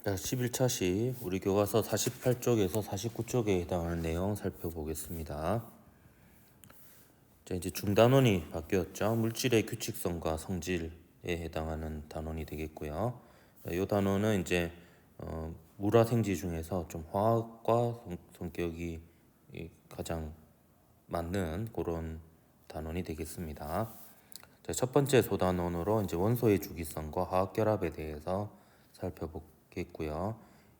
자, 11차시 우리 교과서 48쪽에서 49쪽에 해당하는 내용 살펴보겠습니다. 자, 이제 중단원이 바뀌었죠. 물질의 규칙성과 성질에 해당하는 단원이 되겠고요. 이 단원은 이제 물화생지 중에서 좀 화학과 성격이 가장 맞는 그런 단원이 되겠습니다. 자, 첫 번째 소단원으로 이제 원소의 주기성과 화학결합에 대해서 살펴보겠고요.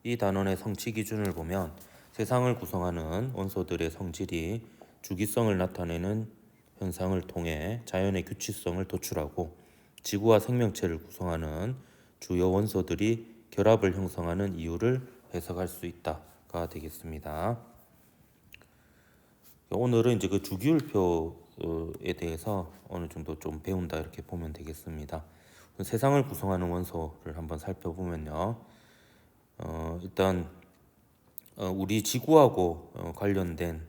이 단원의 성취 기준을 보면 세상을 구성하는 원소들의 성질이 주기성을 나타내는 현상을 통해 자연의 규칙성을 도출하고 지구와 생명체를 구성하는 주요 원소들이 결합을 형성하는 이유를 해석할 수 있다가 되겠습니다. 오늘은 이제 그 주기율표에 대해서 어느 정도 좀 배운다 이렇게 보면 되겠습니다. 세상을 구성하는 원소를 한번 살펴보면요. 일단 우리 지구하고 관련된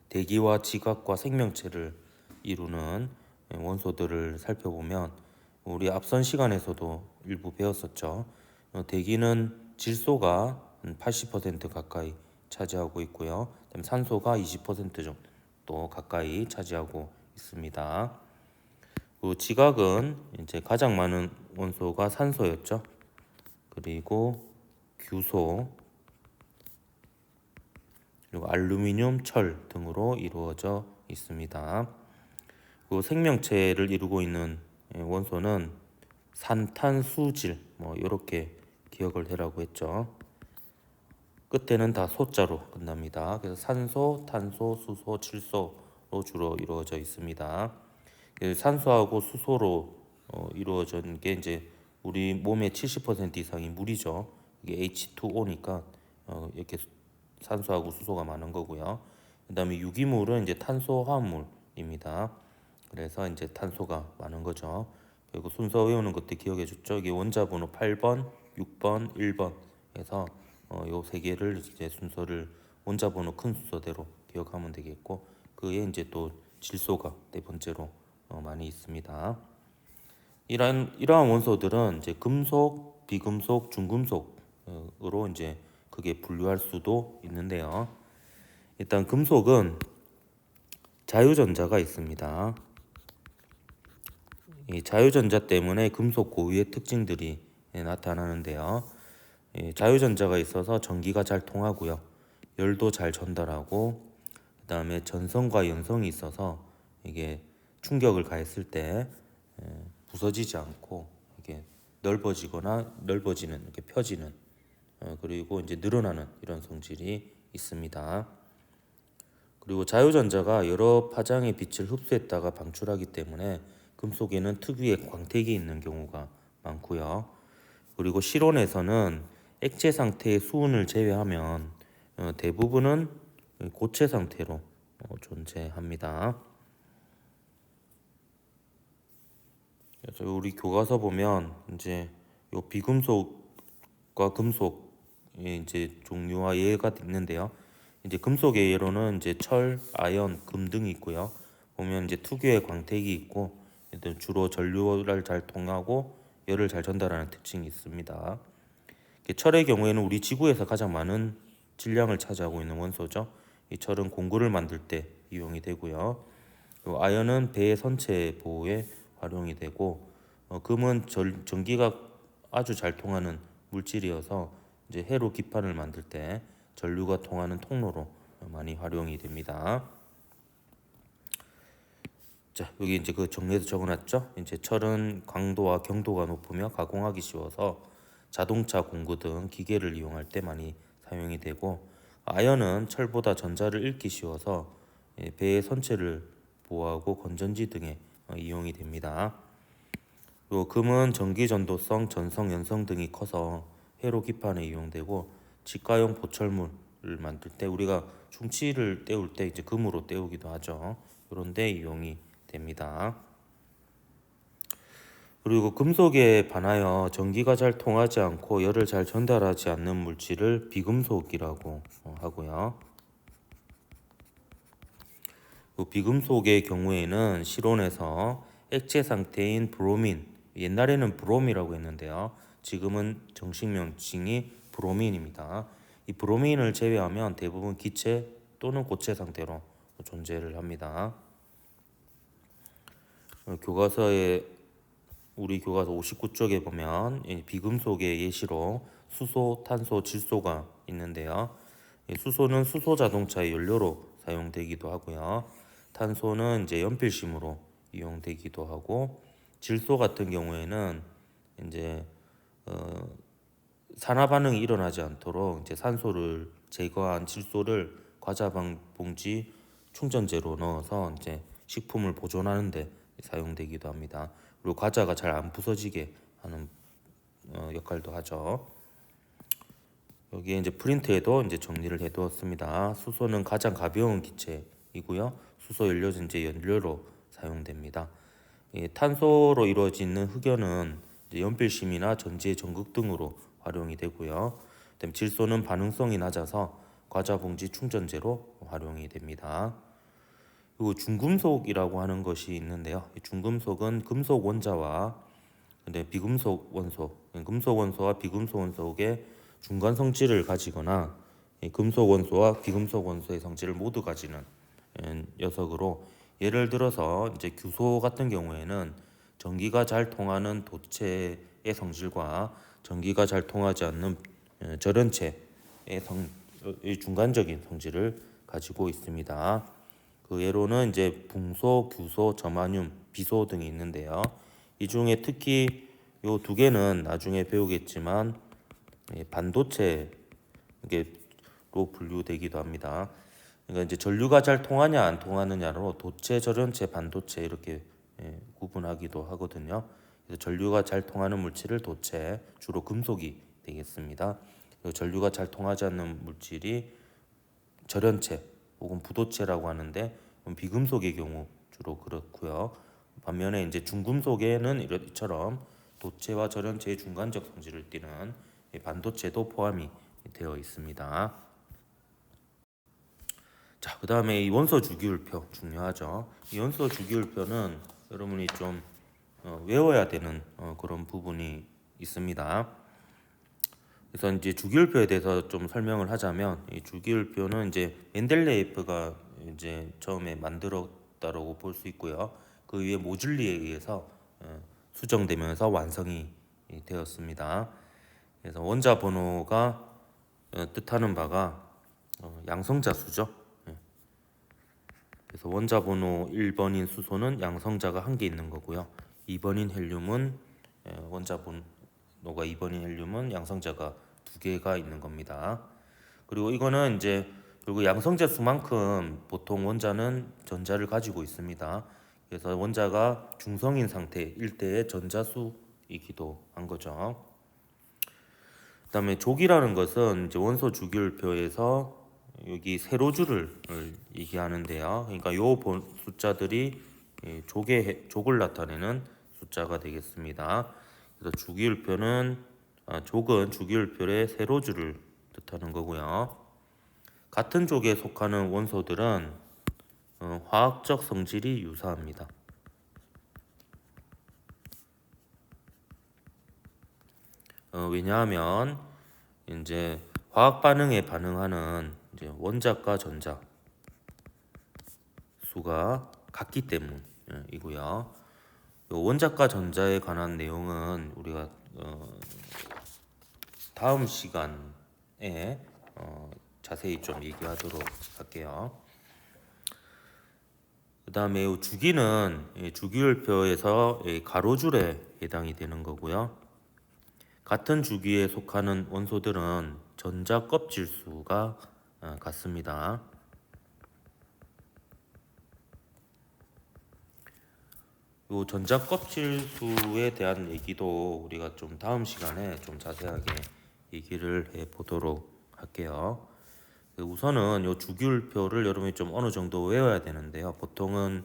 대기와 지각과 생명체를 이루는 원소들을 살펴보면 우리 앞선 시간에서도 일부 배웠었죠. 대기는 질소가 80% 가까이 차지하고 있고요. 그다음에 산소가 20% 정도 가까이 차지하고 있습니다. 그 지각은 이제 가장 많은 원소가 산소였죠. 그리고 규소, 그리고 알루미늄, 철 등으로 이루어져 있습니다. 그 생명체를 이루고 있는 원소는 산탄수질, 이렇게 기억을 해라고 했죠. 끝에는 다 소자로 끝납니다. 그래서 산소, 탄소, 수소, 질소로 주로 이루어져 있습니다. 산소하고 수소로 이루어진 게 이제 우리 몸의 70% 이상이 물이죠. 이게 H2O니까 이렇게 산소하고 수소가 많은 거고요. 그다음에 유기물은 이제 탄소 화합물입니다. 그래서 이제 탄소가 많은 거죠. 그리고 순서 외우는 것도 기억해 줬죠. 이게 원자 번호 8번, 6번, 1번 해서 요 세 개를 이제 순서를 원자 번호 큰 순서대로 기억하면 되겠고, 그에 이제 또 질소가 네 번째로 많이 있습니다. 이러한 원소들은 이제 금속, 비금속, 중금속으로 이제 그게 분류할 수도 있는데요. 일단 금속은 자유전자가 있습니다. 이 자유전자 때문에 금속 고유의 특징들이 나타나는데요. 자유전자가 있어서 전기가 잘 통하고요. 열도 잘 전달하고, 그 다음에 전성과 연성이 있어서 이게 충격을 가했을 때 부서지지 않고 이게 넓어지는 이렇게 펴지는 그리고 이제 늘어나는 이런 성질이 있습니다. 그리고 자유전자가 여러 파장의 빛을 흡수했다가 방출하기 때문에 금속에는 특유의 광택이 있는 경우가 많고요. 그리고 실온에서는 액체 상태의 수은을 제외하면 대부분은 고체 상태로 존재합니다. 그래서 우리 교과서 보면 이제 요 비금속과 금속의 이제 종류와 예가 있는데요. 이제 금속의 예로는 이제 철, 아연, 금 등이 있고요. 보면 이제 특유의 광택이 있고 주로 전류를 잘 통하고 열을 잘 전달하는 특징이 있습니다. 철의 경우에는 우리 지구에서 가장 많은 질량을 차지하고 있는 원소죠. 이 철은 공구를 만들 때 이용이 되고요. 그리고 아연은 배의 선체 보호에 활용이 되고, 금은 전기가 아주 잘 통하는 물질이어서 이제 회로 기판을 만들 때 전류가 통하는 통로로 많이 활용이 됩니다. 자, 여기 이제 그 정리해서 적어놨죠. 이제 철은 강도와 경도가 높으며 가공하기 쉬워서 자동차 공구 등 기계를 이용할 때 많이 사용이 되고, 아연은 철보다 전자를 읽기 쉬워서 배의 선체를 보호하고 건전지 등에 이용이 됩니다. 그리고 금은 전기 전도성, 전성, 연성 등이 커서 회로 기판에 이용되고, 직가용 보철물을 만들 때 우리가 충치를 때울 때 이제 금으로 때우기도 하죠. 그런 데 이용이 됩니다. 그리고 금속에 반하여 전기가 잘 통하지 않고 열을 잘 전달하지 않는 물질을 비금속이라고 하고요. 비금속의 경우에는 실온에서 액체 상태인 브로민, 옛날에는 브롬이라고 했는데요. 지금은 정식 명칭이 브로민입니다. 이 브로민을 제외하면 대부분 기체 또는 고체 상태로 존재를 합니다. 교과서에 우리 교과서 59쪽에 보면 비금속의 예시로 수소, 탄소, 질소가 있는데요. 수소는 수소 자동차의 연료로 사용되기도 하고요. 탄소는 이제 연필심으로 이용되기도 하고, 질소 같은 경우에는 이제 산화 반응이 일어나지 않도록 이제 산소를 제거한 질소를 과자 봉지 충전재로 넣어서 이제 식품을 보존하는 데 사용되기도 합니다. 그리고 과자가 잘 안 부서지게 하는 역할도 하죠. 여기에 이제 프린트에도 이제 정리를 해두었습니다. 수소는 가장 가벼운 기체이고요. 수소 연료전지 연료로 사용됩니다. 탄소로 이루어지는 흑연은 이제 연필심이나 전지의 전극 등으로 활용이 되고요. 그다음에 질소는 반응성이 낮아서 과자 봉지 충전재로 활용이 됩니다. 그리고 중금속이라고 하는 것이 있는데요. 이 중금속은 금속 원자와 근데 비금속 원소, 금속 원소와 비금속 원소의 중간 성질을 가지거나 금속 원소와 비금속 원소의 성질을 모두 가지는 녀석으로, 예를 들어서 이제 규소 같은 경우에는 전기가 잘 통하는 도체의 성질과 전기가 잘 통하지 않는 절연체의 중간적인 성질을 가지고 있습니다. 그 예로는 이제 붕소, 규소, 저마늄, 비소 등이 있는데요. 이 중에 특히 요 두 개는 나중에 배우겠지만 반도체로 분류되기도 합니다. 그러니까 이제 전류가 잘 통하냐 안 통하느냐로 도체, 절연체, 반도체 이렇게 구분하기도 하거든요. 그래서 전류가 잘 통하는 물질을 도체, 주로 금속이 되겠습니다. 그리고 전류가 잘 통하지 않는 물질이 절연체 혹은 부도체라고 하는데, 비금속의 경우 주로 그렇고요. 반면에 이제 중금속에는 이처럼 도체와 절연체의 중간적 성질을 띠는 반도체도 포함이 되어 있습니다. 자, 그 다음에 이 원소 주기율표 중요하죠. 이 원소 주기율표는 여러분이 좀 외워야 되는 그런 부분이 있습니다. 그래서 이제 주기율표에 대해서 좀 설명을 하자면, 이 주기율표는 이제 멘델레예프가 이제 처음에 만들었다라고 볼 수 있고요. 그 위에 모즐리에 의해서 수정되면서 완성이 되었습니다. 그래서 원자 번호가 뜻하는 바가 양성자 수죠. 그래서 원자 번호 1번인 수소는 양성자가 1개 있는 거고요. 2번인 헬륨은 원자 번호가 2번인 헬륨은 양성자가 2개가 있는 겁니다. 그리고 이거는 이제 그리고 양성자 수만큼 보통 원자는 전자를 가지고 있습니다. 그래서 원자가 중성인 상태일 때의 전자수이기도 한 거죠. 그다음에 족이라는 것은 이제 원소 주기율표에서 여기 세로줄을 얘기하는데요. 그러니까 요 숫자들이 족을 나타내는 숫자가 되겠습니다. 그래서 족은 주기율표의 세로줄을 뜻하는 거고요. 같은 족에 속하는 원소들은 화학적 성질이 유사합니다. 왜냐하면 이제 화학 반응에 반응하는 이제 원자과 전자 수가 같기 때문이고요. 원자과 전자에 관한 내용은 우리가 다음 시간에 자세히 좀 얘기하도록 할게요. 그 다음에 주기는 주기율표에서 가로줄에 해당이 되는 거고요. 같은 주기에 속하는 원소들은 전자 껍질 수가 같습니다. 요 전자 껍질 수에 대한 얘기도 우리가 좀 다음 시간에 좀 자세하게 얘기를 해 보도록 할게요. 우선은 요 주기율표를 여러분이 좀 어느 정도 외워야 되는데요. 보통은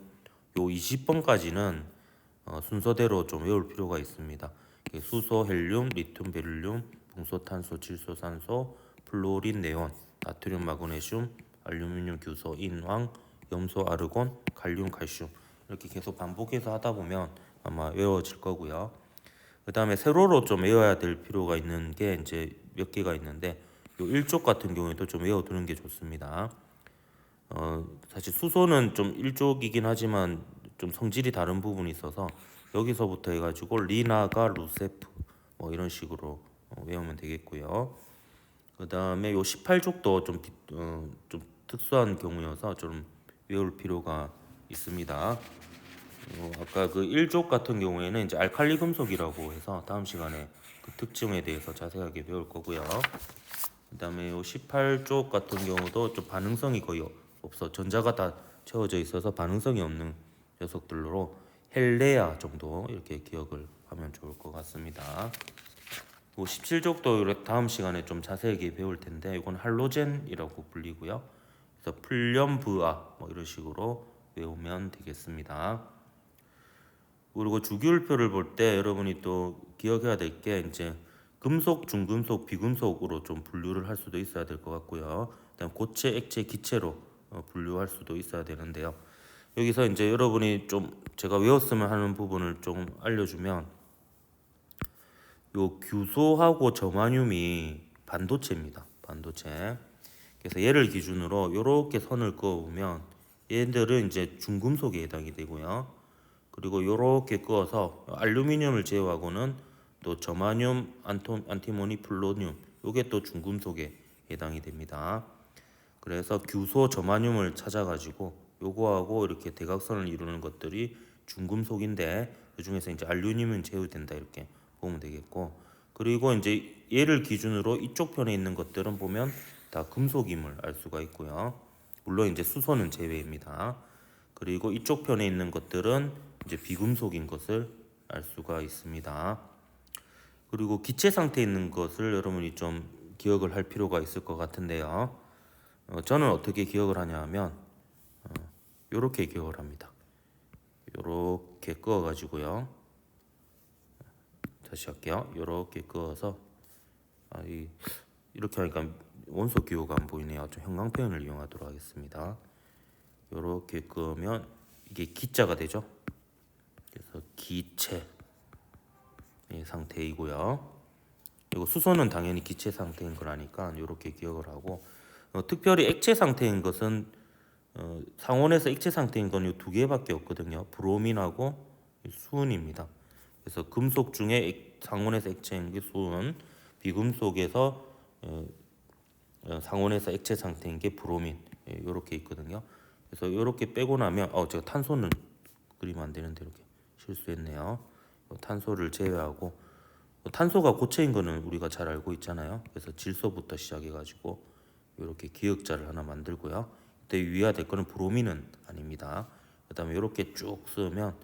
요 20번까지는 순서대로 좀 외울 필요가 있습니다. 수소, 헬륨, 리튬, 베릴륨, 붕소, 탄소, 질소, 산소, 플루오린, 네온, 나트륨, 마그네슘, 알루미늄, 규소, 인황, 염소, 아르곤, 칼륨, 칼슘 이렇게 계속 반복해서 하다 보면 아마 외워질 거고요. 그 다음에 세로로 좀 외워야 될 필요가 있는 게 이제 몇 개가 있는데 요 일족 같은 경우에도 좀 외워두는 게 좋습니다. 사실 수소는 좀 일족이긴 하지만 좀 성질이 다른 부분이 있어서 여기서부터 해가지고 리나가 루세프 뭐 이런 식으로 외우면 되겠고요. 그 다음에 요 18족도 좀 특수한 경우여서 좀 외울 필요가 있습니다. 아까 그 1족 같은 경우에는 이제 알칼리 금속이라고 해서 다음 시간에 그 특징에 대해서 자세하게 배울 거고요. 그다음에 요 18쪽 같은 경우도 좀 반응성이 거의 없어. 전자가 다 채워져 있어서 반응성이 없는 녀석들로 헬레아 정도 이렇게 기억을 하면 좋을 것 같습니다. 요 17족도 다음 시간에 좀 자세하게 배울 텐데 이건 할로젠이라고 불리고요. 그래서 플렴브아 뭐 이런 식으로 외우면 되겠습니다. 그리고 주기율표를 볼 때 여러분이 또 기억해야 될 게 이제 금속, 중금속, 비금속으로 좀 분류를 할 수도 있어야 될 것 같고요. 그다음 고체, 액체, 기체로 분류할 수도 있어야 되는데요. 여기서 이제 여러분이 좀 제가 외웠으면 하는 부분을 좀 알려주면 요 규소하고 저마뇽이 반도체입니다. 반도체. 그래서 얘를 기준으로 이렇게 선을 그어보면 얘들은 이제 중금속에 해당이 되고요. 그리고 요렇게 그어서 알루미늄을 제외하고는 또 저마뇽, 안티모니, 플루토늄 요게 또 중금속에 해당이 됩니다. 그래서 규소 저마뇽을 찾아가지고 요거하고 이렇게 대각선을 이루는 것들이 중금속인데 그 중에서 이제 알루미늄은 제외된다 이렇게 보면 되겠고, 그리고 이제 얘를 기준으로 이쪽 편에 있는 것들은 보면 다 금속임을 알 수가 있고요. 물론 이제 수소는 제외입니다. 그리고 이쪽 편에 있는 것들은 이제 비금속인 것을 알 수가 있습니다. 그리고 기체 상태에 있는 것을 여러분이 좀 기억을 할 필요가 있을 것 같은데요. 저는 어떻게 기억을 하냐 하면 요렇게 기억을 합니다. 요렇게 그어 가지고요. 다시 할게요. 요렇게 그어서 이렇게 하니까 원소 기호가 안 보이네요. 좀 형광 표현을 이용하도록 하겠습니다. 요렇게 그으면 이게 기자가 되죠. 그래서 기체 상태이고요. 그리고 수소는 당연히 기체 상태인 거라니까 이렇게 기억을 하고, 특별히 액체 상태인 것은 상온에서 액체 상태인 건 이 두 개밖에 없거든요. 브로민하고 수은입니다. 그래서 금속 중에 상온에서 액체인 게 수은, 비금속에서 상온에서 액체 상태인 게 브로민 이렇게 있거든요. 그래서 이렇게 빼고 나면 제가 탄소는 그리면 안 되는데 이렇게 실수했네요. 탄소를 제외하고, 탄소가 고체인 거는 우리가 잘 알고 있잖아요. 그래서 질소부터 시작해가지고 이렇게 기역자를 하나 만들고요. 그때 유의해야 될 거는 브로민은 아닙니다. 그다음에 이렇게 쭉 쓰면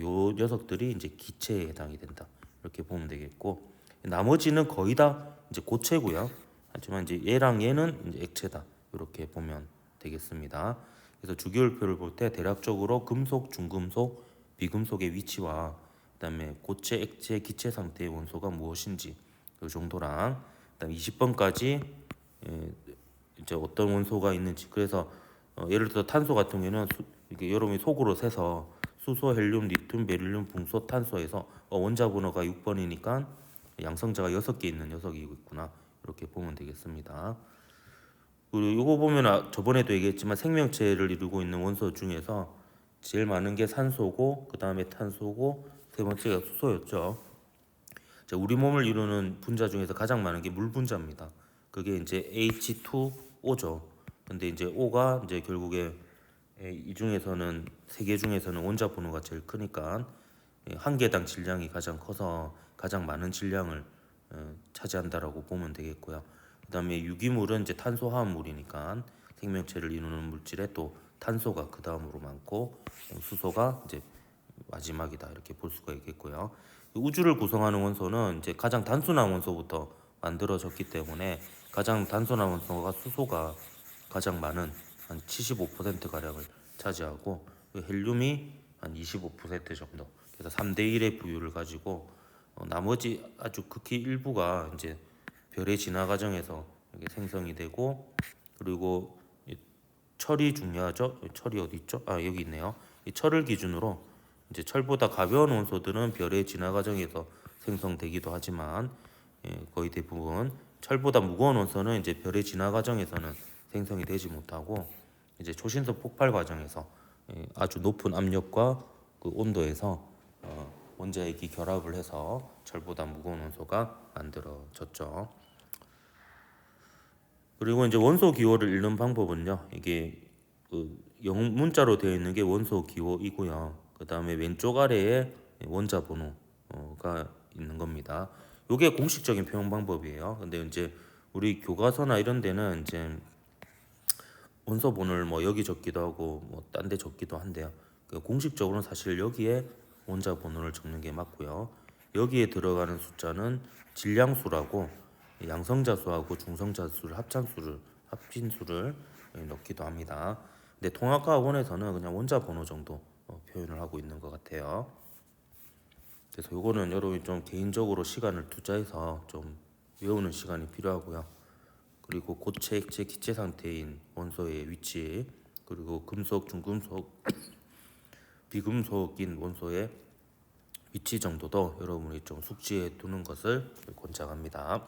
요 녀석들이 이제 기체에 해당이 된다 이렇게 보면 되겠고, 나머지는 거의 다 이제 고체고요. 하지만 이제 얘랑 얘는 이제 액체다 이렇게 보면 되겠습니다. 그래서 주기율표를 볼 때 대략적으로 금속, 중금속, 비금속의 위치와 그다음에 고체, 액체, 기체 상태의 원소가 무엇인지 그 정도랑 그다음 20번까지 이제 어떤 원소가 있는지, 그래서 예를 들어 탄소 같은 경우에는 이게 여러분이 속으로 세서 수소, 헬륨, 리튬, 베릴륨, 붕소, 탄소에서 원자 번호가 6번이니까 양성자가 6개 있는 녀석이 있구나 이렇게 보면 되겠습니다. 그리고 이거 보면 저번에도 얘기했지만 생명체를 이루고 있는 원소 중에서 제일 많은 게 산소고 그 다음에 탄소고 세 번째가 수소였죠. 우리 몸을 이루는 분자 중에서 가장 많은 게 물 분자입니다. 그게 이제 H2O죠. 근데 이제 O가 이제 결국에 이 중에서는 세 개 중에서는 원자 번호가 제일 크니까 한 개당 질량이 가장 커서 가장 많은 질량을 차지한다라고 보면 되겠고요. 그다음에 유기물은 이제 탄소화합물이니까 생명체를 이루는 물질에 또 탄소가 그 다음으로 많고 수소가 이제 마지막이다 이렇게 볼 수가 있겠고요. 우주를 구성하는 원소는 이제 가장 단순한 원소부터 만들어졌기 때문에 가장 단순한 원소가 수소가 가장 많은 한 75% 가량을 차지하고 헬륨이 한 25% 정도. 그래서 3대 1의 부유를 가지고 나머지 아주 극히 일부가 이제 별의 진화 과정에서 이게 생성이 되고, 그리고 철이 중요하죠. 철이 어디 있죠? 여기 있네요. 이 철을 기준으로 이제 철보다 가벼운 원소들은 별의 진화 과정에서 생성되기도 하지만 거의 대부분 철보다 무거운 원소는 이제 별의 진화 과정에서는 생성이 되지 못하고 이제 초신속 폭발 과정에서 아주 높은 압력과 그 온도에서 원자핵이 결합을 해서 철보다 무거운 원소가 만들어졌죠. 그리고 이제 원소 기호를 읽는 방법은요. 이게 그 영문자로 되어 있는 게 원소 기호이고요. 그 다음에 왼쪽 아래에 원자 번호가 있는 겁니다. 이게 공식적인 표현 방법이에요. 근데 이제 우리 교과서나 이런 데는 이제 원소 번호를 뭐 여기 적기도 하고 뭐 딴 데 적기도 한데요. 공식적으로는 사실 여기에 원자 번호를 적는 게 맞고요. 여기에 들어가는 숫자는 질량수라고 양성자수하고 중성자수를 합친 수를 넣기도 합니다. 근데 통합과학원에서는 그냥 원자 번호 정도 표현을 하고 있는 것 같아요. 그래서 요거는 여러분이 좀 개인적으로 시간을 투자해서 좀 외우는 시간이 필요하고요. 그리고 고체, 액체, 기체 상태인 원소의 위치, 그리고 금속, 중금속, 비금속인 원소의 위치 정도도 여러분이 좀 숙지해 두는 것을 권장합니다.